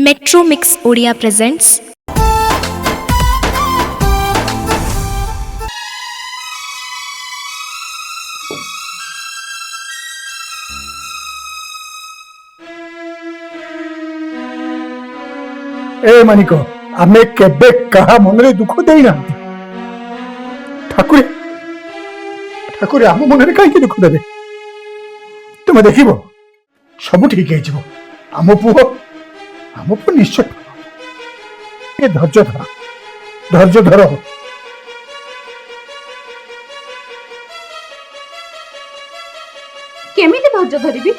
Metro mix Odia presents. ए मानिक आमे केबे कहा मनरे दुख देना ठाकुर ठाकुर आम मनरे कहीं दुख देवे तुम देखिब सब ठीक है आम पुओ निश्चय ए धैर्य धर केमिति धैर्य धरिबी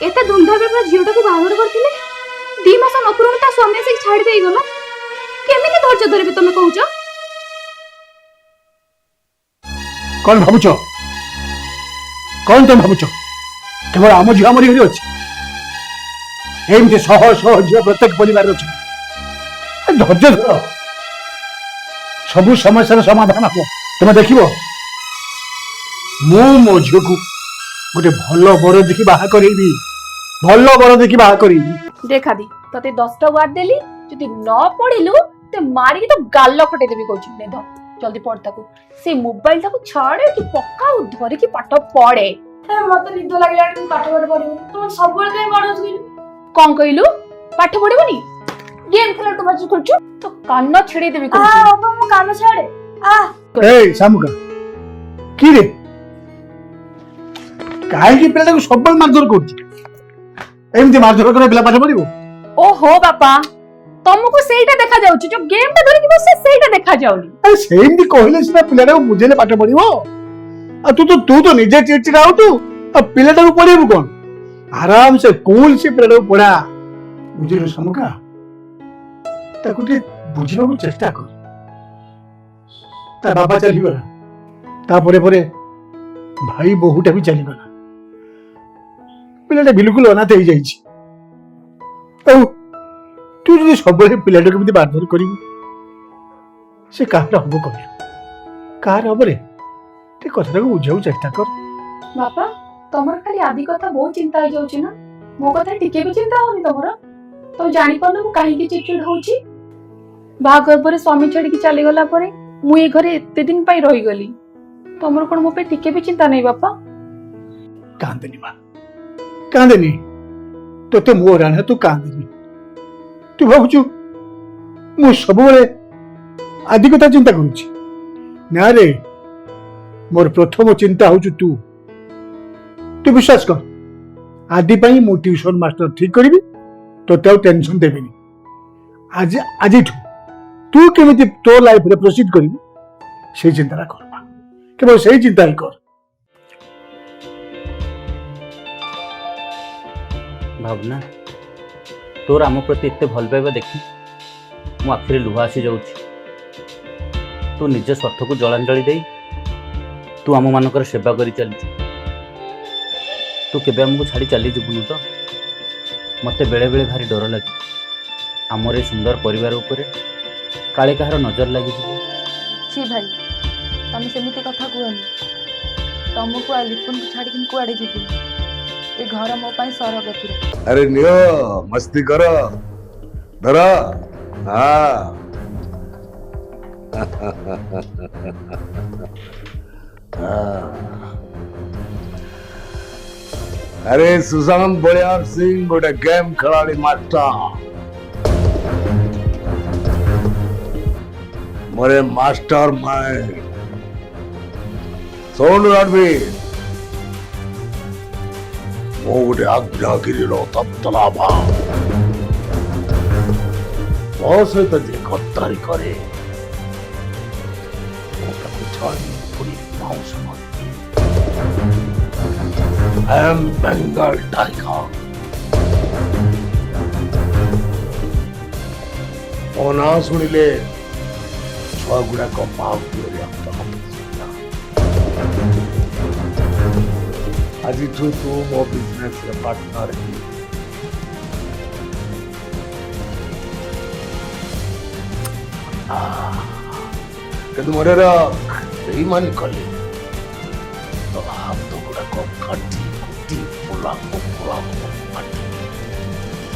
एते धूमधाम रे झियोटा को बाहर करथिले 2 मास नपुरु ता स्वामी से छाड़ देई गला केमिति धैर्य धरिबी तमे कहूछ कौन भावुच कौन तुम भावुच केवल आम झिया मरी हरी अच्छे एमती शह शह झिया प्रत्येक परिवार अच्छे धैर्य धर सबु समस्या समाधान हम तुम देखिब मो झील को गोटे भल बर देखी बाहा करेबी भल बर देखी बाहा करेबी देखा दी तते 10टा वार्ड देली जदि न पढिलु ते मारी के तो गाल फटे देबी कहूछ ने ध जल्दी पढ़ ताको से मोबाइल ताको छाड़े कि पक्का उ धरे कि पाठ पढ़े ए मते निद लागला कि पाठ पढ़िबो तुम सब बेले कहीं पढ़ो छी कोन कहिलु पाठ पढ़िबोनी गेम खेला तो बच्चे खेलछु तो कान छेड़े देबी आ कहूछ बाबा मो कान छाड़े आ ए सामुका की रे काहे की पिला को सब मारधर करछ एमती मारधर करे पिला पाठ पढ़िबो ओहो बापा तुमको सेटा देखा जाउछ जो गेम ता धरि कि बस सेटा देखा जाउनी अरे सेमती कहले सिना पिलाटा को बुझेले पाठ पढ़िबो आ तू तो निजे चिड़चिड़ा हो तू अब पिलाटा को पढ़िबो कोन आराम से कूल से पिलाटा को पढ़ा बुझिलो सामुका ताकुटे बुझिबा को चेष्टा कर ता बाबा चली गला ता परे भाई बहुटा भी चली गला पिलाटा बिल्कुल अनाथ हो जाइछि तू जो सब पिलाटा को बारधर कर से कहार हम कह कहार हम रे कथा को बुझाऊ चेष्टा कर बापा तमर खाली आदि कथा बहुत चिंता हो जाउछि ना मो कथा टिके भी चिंता होनी तमर तो जानि पन मु काहे की चिड़चिड़ होउछि बागर परे स्वामी छड़ी की चली गला परे मु ए घरे एते दिन पई रही गली तमर कोन मो पे टिके भी चिंता नहीं बापा कांदनी मां कांदनी तो मोर आने तू कांदनी तू भावुचु मु सब आदि कथा चिंता करुछि ना रे मोर प्रथम चिंता होचु तू विश्वास कर आदि पई मु ट्यूशन मास्टर ठीक करबी तो तेव टेंशन देबेनी आज आज तू केमिति तो लाइफ रे प्रोसीड करबी से चिंता करबा केवल से चिंता ही कर भावना तोर आम प्रति एत भल पाइबा देखी मो आखिरी लुह आसी जाऊँ तू निज स्वार्थ को जलांजलि दे तू आम मानकर सेवा कर चली तू केबे आमको छाड़ी चली जीवनु तो मते बेले बेले भारी डर लगे आमर सुंदर परिवार उपरे काले कहार नजर लगी छी भाई तमे सेमिति कथा कहनी तुमको आ लिपुन को छाड़ी किन कुआडे जीबी ए घर मो पाई सरग फिरे अरे नियो मस्ती करो धरा हाँ अरे सुशांत बलियार सिंह गोटे गेम खेलाड़ी मास्टर मोरे मास्टर माइंड सोन रणवीर वो गोटे आज्ञागिरी तप्तला भाव मो सहित जे गद्दारी करे I am Bengal Tiger. ମୋ ନାଁ ଶୁଣିଲେ ଛୁଆ ଗୁଡାକ ଆଜିଠୁ ତୁ ମୋ ବିଜନେସରେ ପାର୍ଟନର କିନ୍ତୁ ମୋର ବେଇମାନି କଲି ତ ହାତ ଗୁଡାକ କାଟି କୁଟି ପୋଲା ପୋଲା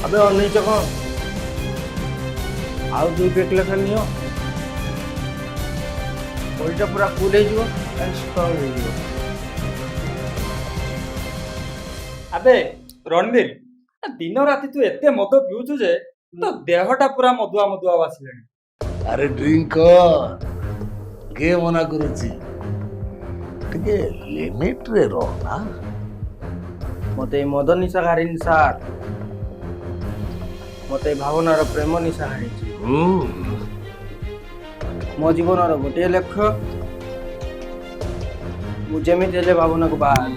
ଆମେ ଅନେଇଛ କଣ ଆଉ 2 ପେକ୍ ଲେଖା ନିଅ ବଡ଼ିଟା ପୁରା ଫୁଲ୍ ହେଇଯିବ ଏଣ୍ଡ ଷ୍ଟ୍ରଙ୍ଗ ହେଇଯିବ। ଆବେ ରଣବୀର, ଦିନ ରାତି ତୁ ଏତେ ମଦ ପିଉଛୁ ଯେ ତୋ ଦେହଟା ପୁରା ମଦୁଆ ମଦୁଆ ଆସିଲାଣି। ଆରେ ଡ୍ରିଙ୍କ କର, କିଏ ମନା କରୁଛି? ଟିକେ ଲିମିଟରେ ରହ ନା। ମତେ ଏଇ ମଦ ନିଶା ହାରିନି ସାର୍, ମତେ ଏଇ ଭାବନାର ପ୍ରେମ ନିଶା ହାରିଛି। ମୋ ଜୀବନର ଗୋଟିଏ ଲକ୍ଷ୍ୟ, ମୁଁ ଯେମିତି ହେଲେ ଭାବନାକୁ ବାହାର।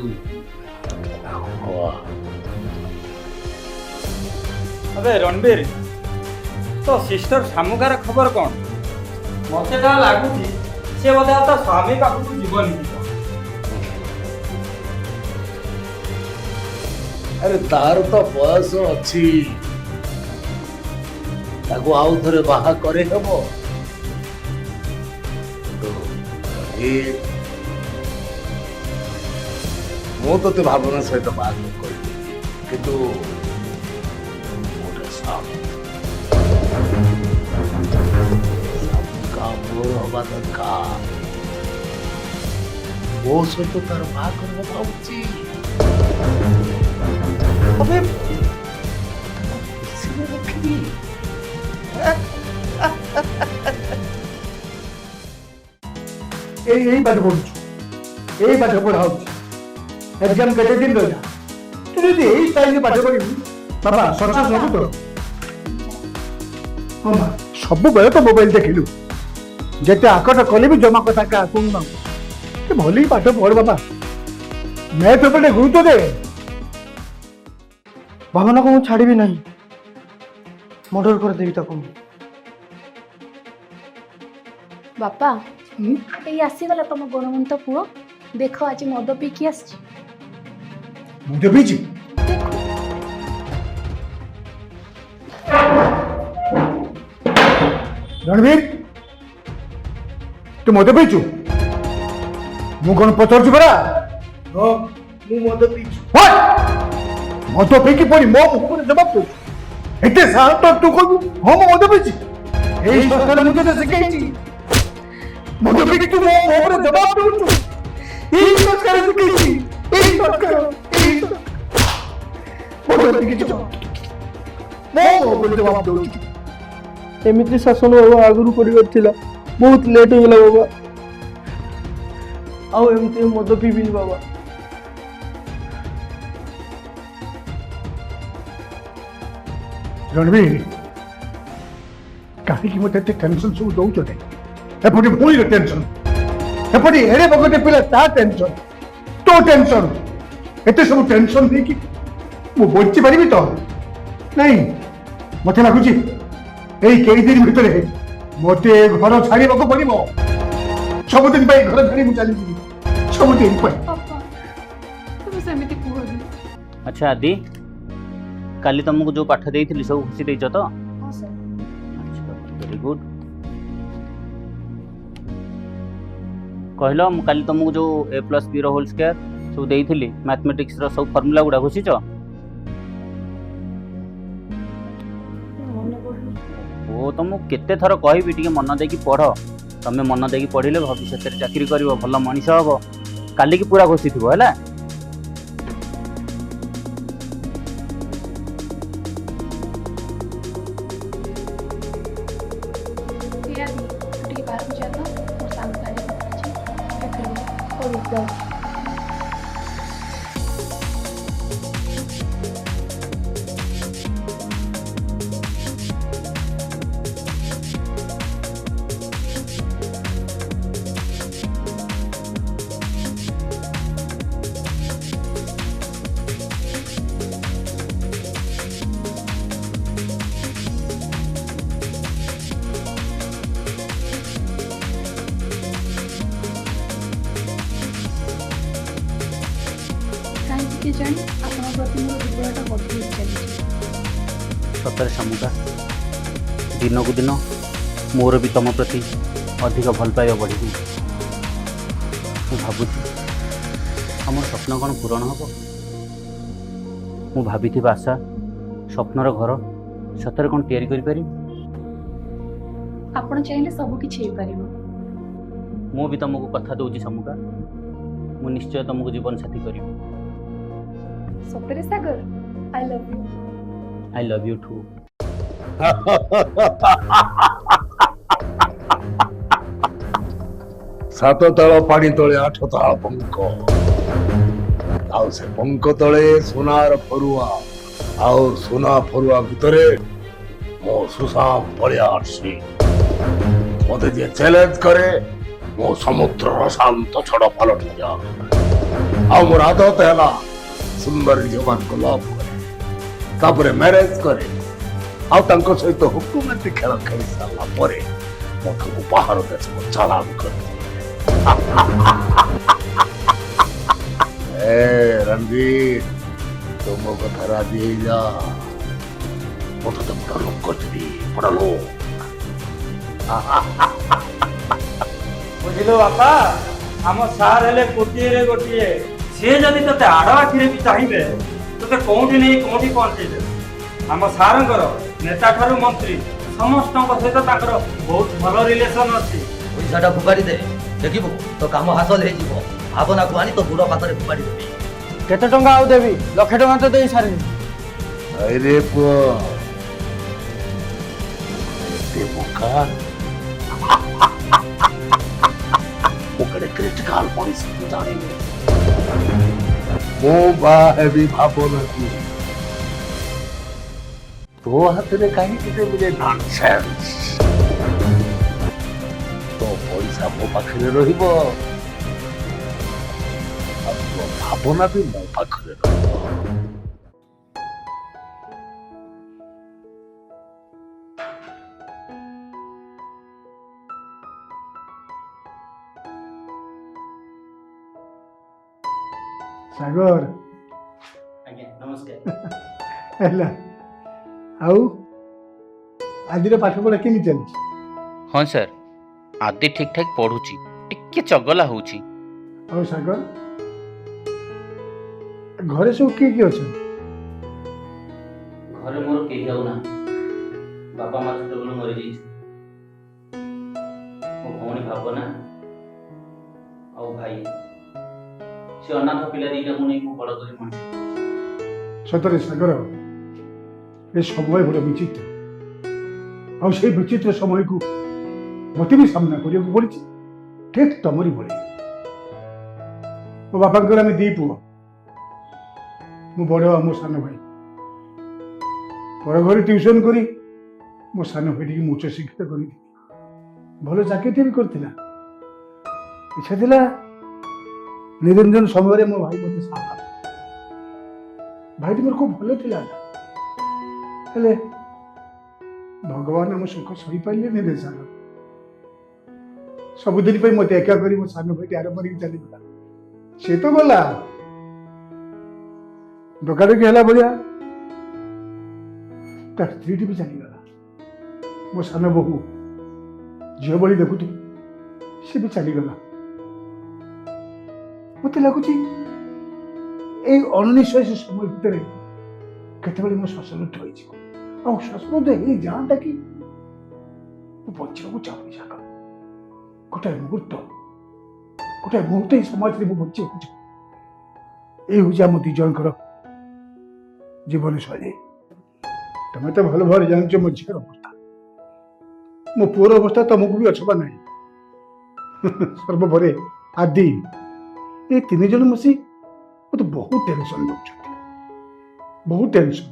ଆବେ ରଣବୀର, ତୋ ସିଷ୍ଟର ଶାମୁକାର ଖବର କ'ଣ? ମତେ ଯାହା ଲାଗୁଛି ସେ ବୋଧେ ଆଉ ତା ସ୍ୱାମୀ ପାଖକୁ ଯିବନି। ଆରେ ତାର ତ ବୟସ ଅଛି, ତାକୁ ଆଉ ଥରେ ବାହା କରି ହେବ। ମୁଁ ତତେ ଭାବନା ସହିତ ବାହା କରିବି, କିନ୍ତୁ ଗୋଟେ ମୋର ହବା ଦରକାର। ମୋ ସହିତ ତାର ବାହା କରିବା ଭାବୁଛି। এই পাঠ পড়ুଛୁ, এই পাঠ পড়া হচ্ছে। এক্সাম কেটে দিন রইলা, তুই যদি এই স্টাইলে পাঠ পড়িবু বাবা ସକ୍ସେସ୍ ହବୁ ତ? ହଁ ମା, ସବୁବେଳେ ତ ମୋବାଇଲ ଦେଖିଲୁ, ଯେତେ ଆକଟ କଲେ ବି ଜମା କଥା କାହା ଶୁଣୁନାଉ। ଭଲି ପାଠ ପଢ ବାବା, ମ୍ୟାଥ ଉପରେ ଗୁରୁତ୍ୱ ଦେ। ଭାବନାକୁ ମୁଁ ଛାଡ଼ିବି ନାହିଁ, ମର୍ଡର କରିଦେବି ତାକୁ। ବାପା, ଏଇ ଆସିଗଲା ତମ ଗୁଣବନ୍ତ ପୁଅ। ଦେଖ ଆଜି ମଦ ପିଇକି ଆସିଛି। ମୁଁ ତ ପିଇଛି। ରଣବୀର, ତୁ ମଦ ପିଇଛୁ? ମୁଁ କଣ ପଚାରୁଛୁ ପରା? ହଁ, ମୁଁ ମଦ ପିଇଛି। ମଦ ପିଇକି ପରି ମୋ ଉପରେ ଜବାବ ଦଉଛୁ? ଏତେ ସାହସ ତୁ କହିବୁ ହଁ ମୁଁ ମଦ ପିଇଛି? ଏଇ ସଂସ୍କାର ମୁଁ ତତେ ଶିଖେଇଛି। ମଦ ପିଇକି ତୁ ମୋ ଉପରେ ଜବାବ ଦଉଛୁ? ଏଇ ସଂସ୍କାର ଶିଖେଇଛି, ଏଇ ସଂସ୍କାର। ମଦ ପିଇକି ମୋ ଉପରେ ଜବାବ ଦଉଛୁ? ଏମିତି ଶାସନ ବାବା ଆଗରୁ କରିବାର ଥିଲା, ବହୁତ ଲେଟ୍ ହେଇଗଲା ବାବା। ଆଉ ଏମିତି ମଦ ପିଇବିନି ବାବା। ରଣବୀର, କାହିଁକି ମୋତେ ଏତେ ଟେନସନ୍ ସବୁ ଦଉଛ? ଏପଟେ ଭଉଣୀର ଟେନସନ୍, ଏପଟେ ଏଡ଼େ ବଗଟେ ପିଲା ତା ଟେନସନ୍, ତୋ ଟେନସନ୍। ଏତେ ସବୁ ଟେନସନ୍ ଦେଇକି ମୁଁ ବଞ୍ଚି ପାରିବି ତ? ନାଇଁ, ମତେ ଲାଗୁଛି ଏଇ କେଇଦିନ ଭିତରେ ମତେ ଘର ଛାଡ଼ିବାକୁ ପଡ଼ିବ। ସବୁଦିନ ପାଇଁ ଘର ଛାଡ଼ି ମୁଁ ଚାଲିଯିବି, ସବୁଦିନ ପାଇଁ। ବାପା, ତମେ ସେମିତି କୁହନି। ଆଚ୍ଛା ଆଦି, କାଲି ତମକୁ ଯୋଉ ପାଠ ଦେଇଥିଲି ସବୁ ଘୁଷି ଦେଇଛ ତ? ହଁ ସାର୍। ଆଚ୍ଛା, ଭେରି ଗୁଡ୍। କହିଲ, ମୁଁ କାଲି ତମକୁ ଯୋଉ a+b ର ହୋଲ୍ ସ୍କୋୟାର ସବୁ ଦେଇଥିଲି, ମ୍ୟାଥମେଟିକ୍ସର ସବୁ ଫର୍ମୁଲା ଗୁଡ଼ା ଘୁଷିଛ? ଓ, ତମକୁ କେତେ ଥର କହିବି ଟିକେ ମନ ଦେଇକି ପଢ଼। ତମେ ମନ ଦେଇକି ପଢ଼ିଲେ ଭବିଷ୍ୟତରେ ଚାକିରି କରିବ, ଭଲ ମଣିଷ ହବ। କାଲିକି ପୁରା ଘୋଷିଥିବ ହେଲା। ଟିକେ ବାହାରକୁ ଯା ତ, ମୋ ସାଙ୍ଗ କାଲି ଅଛି। କେଜାଣି ଆପଣଙ୍କ ପ୍ରତି ମୋର ଦୁର୍ବଳତା ବଢ଼ି ଚାଲିଛି। ସତରେ ଶାମୁକା, ଦିନକୁ ଦିନ ମୋର ବି ତମ ପ୍ରତି ଅଧିକ ଭଲ ପାଇବା ବଢ଼ିବି। ମୁଁ ଭାବୁଛି ଆମର ସ୍ୱପ୍ନ କ'ଣ ପୂରଣ ହେବ? ମୁଁ ଭାବିଥିବା ଆଶା, ସ୍ୱପ୍ନର ଘର ସତରେ କ'ଣ ତିଆରି କରିପାରିବି? ଆପଣ ଚାହିଁଲେ ସବୁ କିଛି ହେଇପାରିବ। ମୁଁ ବି ତମକୁ କଥା ଦଉଛି ସମୁକା, ମୁଁ ନିଶ୍ଚୟ ତମକୁ ଜୀବନ ସାଥୀ କରିବି। ସତରେ Sagar, I love you. I love you too. ସାତ ତାଳ ପାଣି ତଳେ ଆଠ ତାଳ ପଙ୍କ, ଆଉ ସେ ପଙ୍କ ତଳେ ସୁନାର ଫରୁଆ, ଆଉ ସୁନା ଫରୁଆ ଭିତରେ ମୋ ସୁଶାନ୍ତ ପଳେଇ ଆସି ମତେ ଯିଏ ଚ୍ୟାଲେଞ୍ଜ କରେ ମୋ ସମୁଦ୍ରର ଶାନ୍ତ ଛଡ଼ ପାଲଟି ଯାଏ। ଆଉ ମୋର ଆଦତ ହେଲା ସୁନ୍ଦର ଝିଅମାନଙ୍କୁ ଲଭ୍ କରେ, ତାପରେ ମ୍ୟାରେଜ କରେ, ଆଉ ତାଙ୍କ ସହିତ ହୁକୁମତି ଖେଳ ଖେଳି ସାରିଲା ପରେ ମୁଁ ତାଙ୍କୁ ବାହାର ଦେଶକୁ ଚାଲାଣ କରିଦିଏ। ए रणवीर, तुम ମୋ କଥା ରାଜି ହେଇଯା। ମୁଁ ତତେ ବଡ଼ ଲୋକ କରିଦେବି, ବଡ଼ ଲୋକ। ବୁଝିଲୁ ବାପା, ଆମ ସାର୍ ହେଲେ ଗୋଟିଏରେ ଗୋଟିଏ। ସିଏ ଯଦି ତତେ ଆଡ଼ ଆଖିରେ ବି ଚାହିଁବେ ତତେ କୋଉଠି ନେଇ କୋଉଠି ପହଞ୍ଚେଇବେ। ଆମ ସାର୍ଙ୍କର ନେତା ଠାରୁ ମନ୍ତ୍ରୀ ସମସ୍ତଙ୍କ ସହିତ ତାଙ୍କର ବହୁତ ଭଲ ରିଲେସନ୍ ଅଛି। ପଇସାଟା ଫୋପାଡ଼ି ଦେ, ଦେଖିବୁ ତୋ କାମ ହାସଲ ହେଇଯିବ। ଭାବନାକୁ ଆଣି ତୋ ବୁଢ଼ ପାଖରେ ଫୋପାଡ଼ି ଦେବି। କେତେ ଟଙ୍କା ଆଉ ଦେବି? 1,00,000 ଟଙ୍କା ତ ଦେଇ ସାରିନି। ଆରେ ପୁଅ, ଏତେ ବୋକା? ମୁଁ କେଡ଼େ କ୍ରିଟିକାଲ ପରିସ୍ଥିତି ଜାଣିନି। ମୁଁ ବାହା ହେବି ଭାବନାକୁ, ତୋ ହାତରେ କାହିଁକି ଦେବିରେ ନନସେନ୍ସ। ତୋ ପଇସା ମୋ ପାଖରେ ରହିବ, ଆଉ ତୋ ଭାବନା ବି ମୋ ପାଖରେ ରହିବ। ସାଗର ଆଜ୍ଞା ନମସ୍କାର। ହେଲା, ଆଉ ଆଜିର ପାଠ ପଢା କେମିତି ଚାଲିଛି? ହଁ ସାର୍, ଆଦି ଠିକ୍ ଠାକ୍ ପଢୁଛି, ଟିକେ ଚଗଲା ହଉଛି। ଆଉ ସାଗର, ଘରେ ସବୁ କିଏ କିଏ ଅଛନ୍ତି? ଘରେ ମୋର କେହି ଆଉ ନାହାନ୍ତି, ବାପା ମା ଛୋଟବେଳୁ ମରିଯାଇଛି। ମୋ ଭଉଣୀ ଭାବନା ଆଉ ଭାଇ, ସେ ଅନାଥ ପିଲା ଦିଟାକୁ ନେଇ ମୁଁ ବଡ଼ କରି ମଣିଷ। ସତରେ ସାଗର, ଏ ସମୟ ବଡ଼ ବିଚିତ୍ର, ଆଉ ସେଇ ବିଚିତ୍ର ସମୟକୁ ମତେ ବି ସାମ୍ନା କରିବାକୁ ପଡିଛି, ଠିକ୍ ତମରି ଭଳି। ମୋ ବାପାଙ୍କର ଆମେ ଦି ପୁଅ, ମୁଁ ବଡ଼ ଆଉ ମୋ ସାନ ଭାଇ। ପର ଘରେ ଟ୍ୟୁସନ କରି ମୋ ସାନ ଭାଇଟିକି ମୁଁ ଉଚ୍ଚ ଶିକ୍ଷିତ କରିଥିଲି, ଭଲ ଚାକିରିଟିଏ ବି କରିଥିଲା। ଇଚ୍ଛା ଥିଲା ନିରଞ୍ଜନ ସମୟରେ ମୋ ଭାଇ ମୋତେ ସାହା। ଭାଇଟି ମୋର ଖୁବ ଭଲ ଥିଲା, ହେଲେ ଭଗବାନ ଆମ ସୁଖ ସହିପାରିଲେନି ରେ ସାଗର। ସବୁଦିନ ପାଇଁ ମୋତେ ଏକା କରି ମୋ ସାନ ଭାଇଟି ଆର ପାରିକି ଚାଲିଗଲା। ସେ ତ ଗଲା, ଡକାଡକି ହେଲା ଭଳିଆ ତା ସ୍ତ୍ରୀଟି ବି ଚାଲିଗଲା। ମୋ ସାନ ବୋହୂ ଝିଅ ଭଳି ଦେଖୁଥିଲି, ସେ ବି ଚାଲିଗଲା। ମତେ ଲାଗୁଛି ଏଇ ଅଣନିଶ୍ୱାସୀ ସମୟ ଭିତରେ କେତେବେଳେ ମୋ ଶ୍ୱାସରୁଦ୍ଧ ହେଇଯିବ, ଆଉ ଶ୍ୱାସରୁଦ୍ଧ ହେଇଯାଆନ୍ତା କି ମୁଁ ବଞ୍ଚିବାକୁ ଚାହୁଁନି ସାଗର। ଗୋଟାଏ ମୁହୂର୍ତ୍ତ ଏଇ ସମାଜରେ ମୁଁ ବଞ୍ଚିବାକୁ ଚାହୁଁ। ଏଇ ହଉଛି ଆମ ଦି ଜଣଙ୍କର ଜୀବନ ଶୈଳୀ। ତମେ ତ ଭଲ ଭାବରେ ଜାଣିଛ ମୋ ଝିଅର ଅବସ୍ଥା, ମୋ ପୁଅର ଅବସ୍ଥା ତମକୁ ବି ଅଛବା ନାହିଁ। ସର୍ବପରେ ଆଦି, ଏ 3 ଜଣ ବସି ମତେ ବହୁତ ଟେନସନ ଦଉଛନ୍ତି, ବହୁତ ଟେନସନ।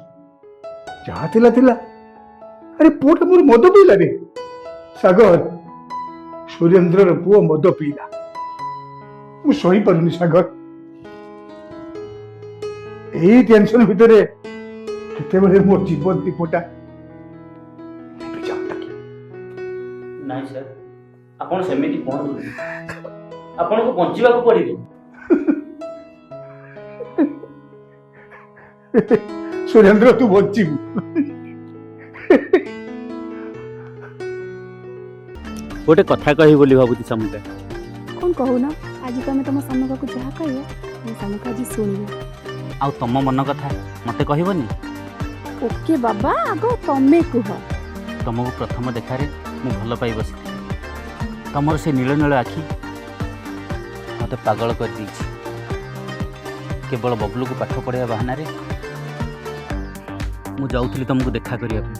ଯାହା ଥିଲା ଥିଲା, ଆରେ ପୁଅଟା ମୋର ମଦ ପିଇଲା ରେ ସାଗର। ସୁରେନ୍ଦ୍ରର ପୁଅ ମଦ ପିଇଲା, ମୁଁ ସହିପାରୁନି ସାଗର। ଏଇ ଟେନସନ ଭିତରେ କେତେବେଳେ ମୋ ଜୀବନ ଦୀପଟା ଲିଭିଯାନ୍ତା କି? ନାଇଁ ସାର୍, ଆପଣ ସେମିତି କୁହନ୍ତୁ, ଆପଣଙ୍କୁ ବଞ୍ଚିବାକୁ ପଡ଼ିବ। ସୁରେନ୍ଦ୍ର, ତୁ ବଞ୍ଚିବୁ। ଗୋଟେ କଥା କହିବି ବୋଲି ଭାବୁଛି ସମୁଦ୍ର। କ'ଣ କହୁନ? ଆଜି ତମେ ତମ ସାନକାକୁ ଯାହା କହିବ ମୋ ସାନକା ଆଜି ଶୁଣିବ। ଆଉ ତମ ମନ କଥା ମତେ କହିବନି? ଓକେ ବାବା, ଆଗ ତମେ କୁହ। ତମକୁ ପ୍ରଥମ ଦେଖାରେ ମୁଁ ଭଲ ପାଇ ବସିଥିଲି। ତମର ସେ ନୀଳ ନୀଳ ଆଖି ମୋତେ ପାଗଳ କରିଦେଇଛି। କେବଳ ବବଲୁକୁ ପାଠ ପଢ଼ିବା ବାହାନାରେ ମୁଁ ଯାଉଥିଲି ତମକୁ ଦେଖା କରିବା ପାଇଁ।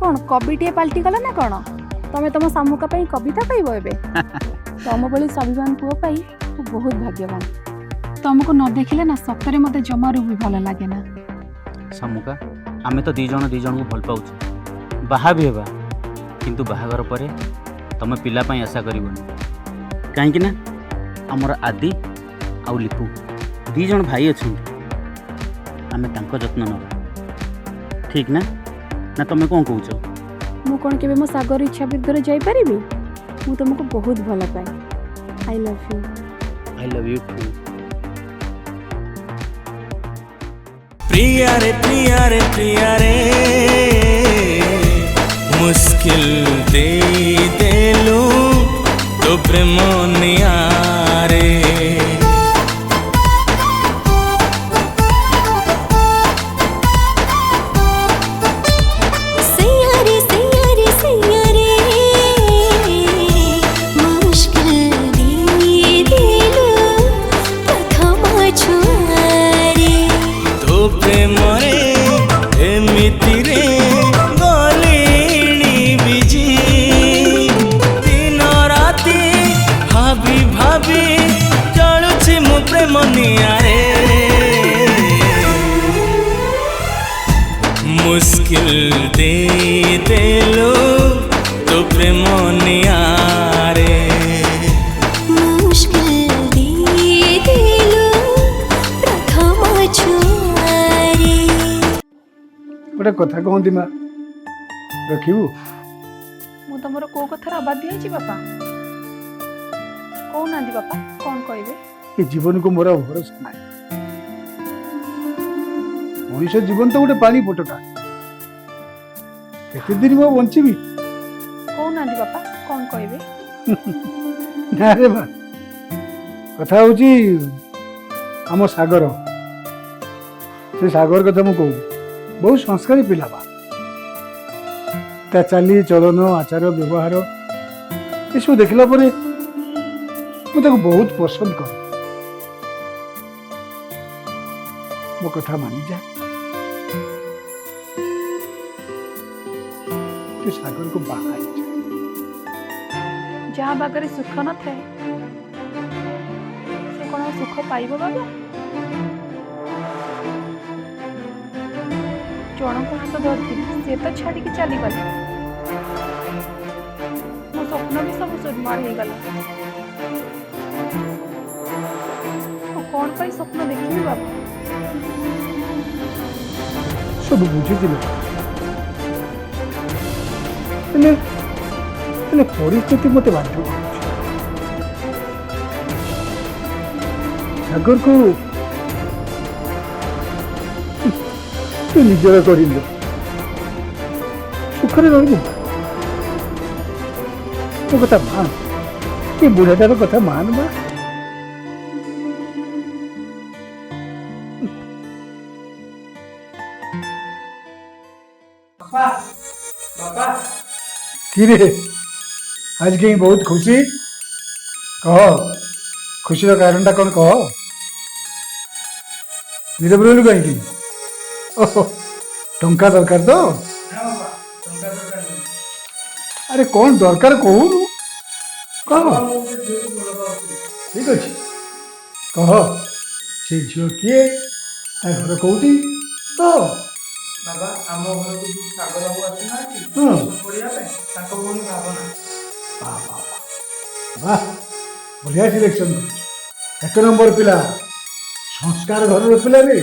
କ'ଣ କବିଟିଏ ପାଲଟି ଗଲା ନା କ'ଣ? ତମେ ତମ ଶାମୁକା ପାଇଁ କବିତା ପାଇବ ଏବେ? ତମ ଭଳି ସ୍ୱାଭିମାନ ପୁଅ ପାଇ ମୁଁ ବହୁତ ଭାଗ୍ୟବାନ। ତମକୁ ନ ଦେଖିଲେ ନା ସତରେ ମୋତେ ଜମାରୁ ବି ଭଲ ଲାଗେ ନା। ଶାମୁକା, ଆମେ ତ ଦୁଇ ଜଣଙ୍କୁ ଭଲ ପାଉଛୁ, ବାହା ବି ହେବା। କିନ୍ତୁ ବାହାଘର ପରେ ତମେ ପିଲା ପାଇଁ ଆଶା କରିବନି। କାହିଁକି ନା ଆମର ଆଦି ଆଉ ଲିପୁ 2 ଜଣ ଭାଇ ଅଛନ୍ତି। ଆମେ ତାଙ୍କ ଯତ୍ନ ନେବା, ଠିକ୍ ନା? ନା ତମେ କ'ଣ କହୁଛ? ମୁଁ କ'ଣ କେବେ ମୋ ସାଗର ଇଚ୍ଛା ବିରୁଦ୍ଧରେ ଯାଇପାରିବି? ମୁଁ ତମକୁ ବହୁତ ଭଲ ପାଏ। I love you. I love you too. प्रिया रे प्रिया रे प्रिया रे मुश्किल दे देलू तो प्रेम नियारे मुश्किल दे देलो तो प्रेम नियारे मुश्किल दे देलो प्रथम छुआरे। गोटे कथा कहती माँ रखिबू? ମୁଁ ତମର କୋଉ କଥାରେ ଅବାଧ୍ୟ ହେଇଛି ବାପା? କହୁନାହାନ୍ତି ବାପା, କ'ଣ କହିବେ? ଏ ଜୀବନକୁ ମୋର ଆଉ ଭରସା ନାହିଁ। ମଣିଷ ଜୀବନ ତ ଗୋଟେ ପାଣି ଫୋଟକା, କେତେ ଦିନ ମୁଁ ବଞ୍ଚିବି? କହୁନାହାନ୍ତି ବାପା, କ'ଣ କହିବେ? ନା ରେ ମା, କଥା ହଉଛି ଆମ ସାଗର। ସେ ସାଗର କଥା ମୁଁ କହୁଛି, ବହୁତ ସଂସ୍କାରୀ ପିଲା ବା। ତା ଚାଲି ଚଳନ, ଆଚାର, ବ୍ୟବହାର ଏସବୁ ଦେଖିଲା ପରେ ମୁଁ ତାକୁ ବହୁତ ପସନ୍ଦ କରେ। ମୋ କଥା ମାନିଯା, ତୁ ସାଗରକୁ ବାହା ହେଇଯା। ଯାହା ପାଖରେ ସୁଖ ନଥାଏ ସେ କ'ଣ ଆଉ ସୁଖ ପାଇବ ବାବା? ଜଣଙ୍କ ହାତ ଧରିଥିଲି, ସେ ତ ଛାଡ଼ିକି ଚାଲିଗଲା। ମୋ ସ୍ୱପ୍ନ ବି ସବୁ ସୁରମାଳ ହେଇଗଲା। ମୁଁ କ'ଣ ପାଇଁ ସ୍ୱପ୍ନ ଦେଖିବି ବାବା? ସବୁ ବୁଝୁଥିଲେ, ହେଲେ ପରିସ୍ଥିତି ମତେ ବାଧ୍ୟ କରୁଛି। ସାଗରକୁ ତୁ ନିଜର କରିଲୁ, ସୁଖରେ ରହିବୁ। ମୋ କଥା ମାନ, ଏ ବୁଢ଼ାଟାର କଥା ମାନ ବା। କିରେ ଆଜି କାହିଁ ବହୁତ ଖୁସି? କହ, ଖୁସିର କାରଣଟା କ'ଣ କହ? ନୀରବ ରହିଲୁ କାହିଁକି? ଓହୋ, ଟଙ୍କା ଦରକାର ତ? ଆରେ କ'ଣ ଦରକାର କହୁନୁ, କହ। ଠିକ ଅଛି, କହ। ସେ ଝିଅ କିଏ, ତା ଘର କୋଉଠି? କହ। ବାବା, ଆମ ଘରକୁ ଯୋଉ ସାଗର ବାବୁ ଆସୁନାହାନ୍ତି ପଢିବା ପାଇଁ, ତାଙ୍କ ଭଉଣୀ ଭାବନା। ବାହ, ବଢିଆ ସିଲେକ୍ସନ କରୁଛୁ। 1 ନମ୍ବର ପିଲା, ସଂସ୍କାର ଘରର ପିଲା ରେ,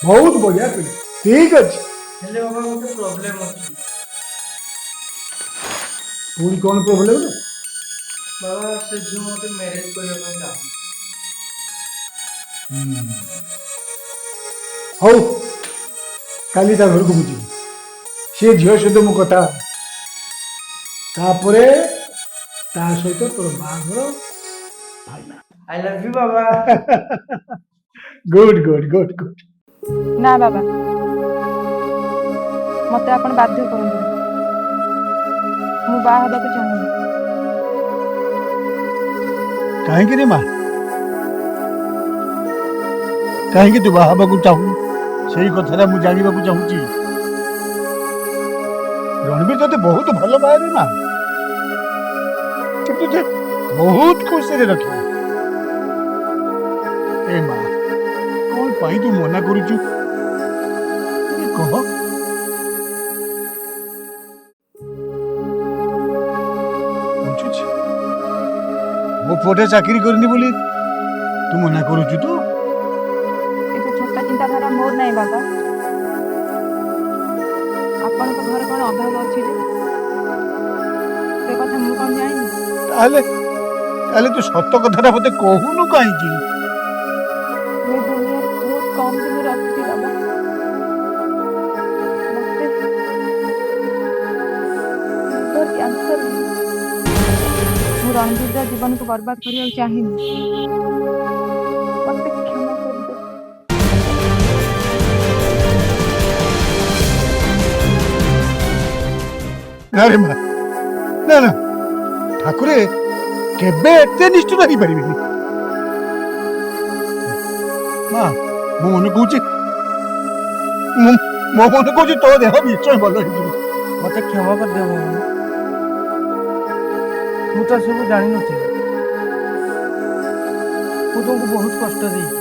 ବହୁତ ବଢିଆ ପିଲା। ଠିକ ଅଛି, ହେଲେ ବାବା ଗୋଟେ ପ୍ରୋବ୍ଲେମ ଅଛି। ପୁଣି କ'ଣ ପ୍ରୋବ୍ଲେମ? ବାବା, ସେ ଝିଅ ମତେ ମ୍ୟାରେଜ କରିବା ପାଇଁ ଚାହୁଁ। ହଉ, କାଲି ତା ଘରକୁ ମୁଁ ଯିବି। ସେ ଝିଅ ସହିତ ମୁଁ କଥା ହେବି, ତାପରେ ତା ସହିତ ତୋର ବାହାଘର ଭାଇନା। ଆଇ ଲଭ୍ ୟୁ ବାବା। Good good good good. ନା ବାବା, ମତେ ଆପଣ ବାଧ୍ୟ କରନ୍ତୁ। ମୁଁ ବାହା ହେବାକୁ ଚାହୁଁନି। କାହିଁକି ରେ ମା କାହିଁକି ତୁ ବାହା ହେବାକୁ ଚାହୁଁ ସେଇ କଥାଟା ମୁଁ ଜାଣିବାକୁ ଚାହୁଁଛି। ରଣବୀର ତତେ ବହୁତ ଭଲ ପାଏ ରେ ମା, କିନ୍ତୁ ସେ ବହୁତ ଖୁସିରେ ରଖିବ। ଏ ମା କଣ ପାଇଁ ତୁ ମନା କରୁଛୁ କହ? ବୁଝୁଛି ମୋ ପୁଅଟେ ଚାକିରି କରିନି ବୋଲି ତୁ ମନା କରୁଛୁ ତ? ଏତେ ଛୋଟ ଚିନ୍ତାଧାରା ମୋର ନାହିଁ ବାବା। ଆପଣଙ୍କ ଘରେ କଣ ଅଭାବ ଅଛି ଯେ ସେ କଥା ମୁଁ କଣ ଜାଣିନି? ତାହେଲେ ତୁ ସତ କଥାଟା ମତେ କହୁନୁ କାହିଁକି? ମୁଁ ଏ ଦୁନିଆରେ ବହୁତ କମ ଦିନରେ ଆସିଛି ବାବା। ମତେ ଲିଭର କ୍ୟାନ୍ସର ହେଇଛି। ମୁଁ ରଣବୀରର ଜୀବନକୁ ବର୍ବାଦ କରିବାକୁ ଚାହିଁନି। ମତେ କ୍ଷମା କରିଦେ। ନା ରେ ମା, ନା ନା, ଠାକୁରେ କେବେ ଏତେ ନିଷ୍ଠୁର ହେଇପାରିବେନି। ମା ମୋ ମନେ କହୁଛି ତୋ ଦେହ ନିଶ୍ଚୟ ଭଲ ହେଇଯିବ। ମତେ କ୍ଷମା କରିଦିଅ ଭଉଣୀ, ମୁଁ ତ ସବୁ ଜାଣିନଥିଲି। ମୁଁ ତୁମକୁ ବହୁତ କଷ୍ଟ ଦେଇଛି,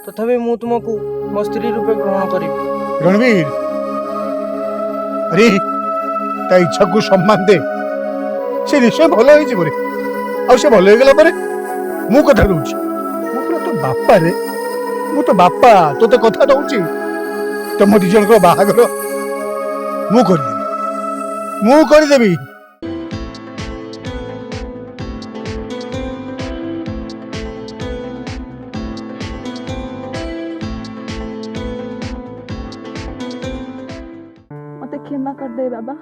ତଥାପି ମୁଁ ତୁମକୁ ମୋ ସ୍ତ୍ରୀ ରୂପେ ଗ୍ରହଣ କରିବି। ରଣବୀର, ଆରେ ତା ଇଚ୍ଛାକୁ ସମ୍ମାନ ଦେ। ସେ ନିଶ୍ଚୟ ଭଲ ହେଇଯିବ ରେ। ଆଉ ସେ ଭଲ ହେଇଗଲା ପରେ ମୁଁ କଥା ଦଉଛି, ମୁଁ ପୁରା ତୋ ବାପା ରେ, ମୁଁ ତୋ ବାପା ତୋତେ କଥା ଦଉଛି। ତମ ଦି ଜଣଙ୍କ ବାହାଘର ମୁଁ କରିଦେବି। मते क्षमा कर दे बाबा।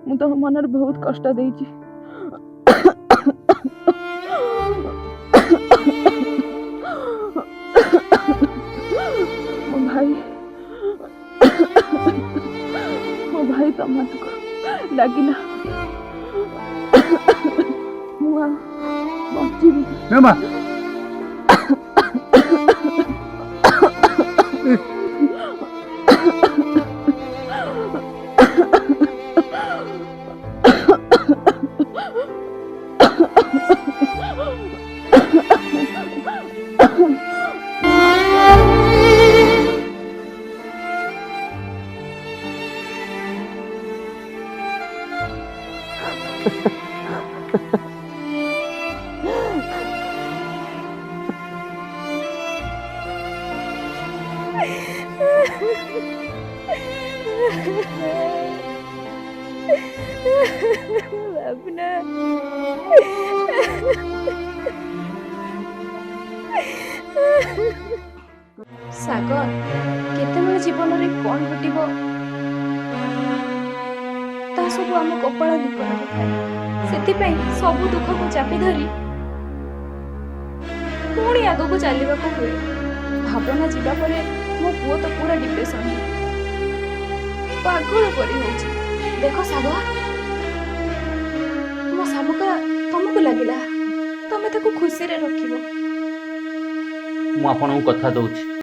मु तो मनर बहुत कष्ट देइछि। मो भाई तमको लागिला मुआ बचिबी ना मा सागर केतेबेले जीवन रे कौन घटिबो ता सब आम कपाल लिखा थाए। सेतिपई सब दुख को चापी धरी पुणी आग को चलने हुए। भावना जीवा परे मो पुओ तो पूरा डिप्रेशन पागल परी होछि। देखो सागर मो सामुका तुमको लगिला तमे ताको खुशी रे रखिबो। ମୁଁ ଆପଣଙ୍କୁ କଥା ଦଉଛି